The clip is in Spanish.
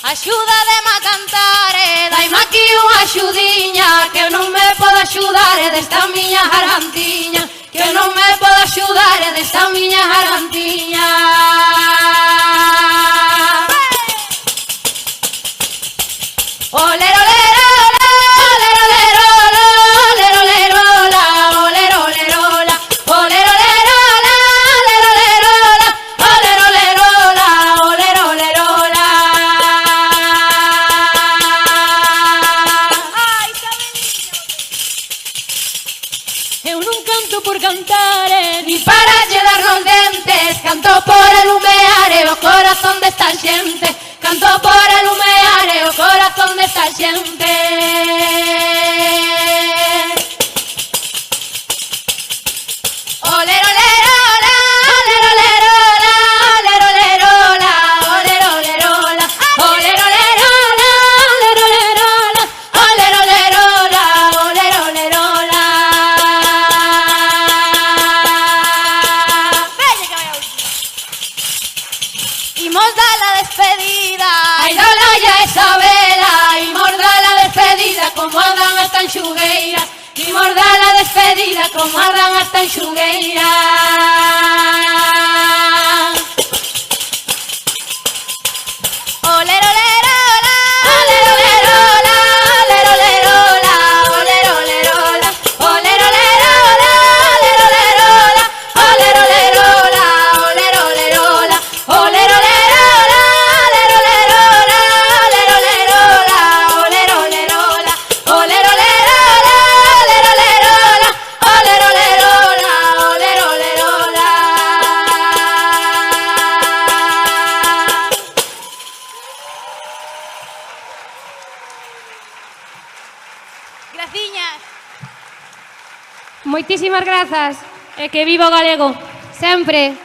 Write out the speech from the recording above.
Axúdademe a cantar, daime aquí unha axudiña, que eu non me podo axudar desta miña gargantiña, que eu non me podo axudar desta miña gargantiña. Olero, olero, olero, olero, olero, olero, olero, olero, olero, olero, eu non canto por cantar, ni para llenar los dentes, canto por iluminar o corazón desta xente, canto por iluminar o corazón desta xente. Olero, olero, olero, olero, olero, olero, olero, olero, olero, olero, olero, olero, olero, imos da la despedida, ai dola ya Isabela, imos da la despedida, como andan as tanxugueiras, imos da la despedida, como andan as tanxugueiras. Olero, olero, olero, olero, olero, olero, olero, olero, olero, olero, olero, olero, olero, olero, olero, olero, olero, graciñas. Moitísimas grazas e que viva o galego, sempre.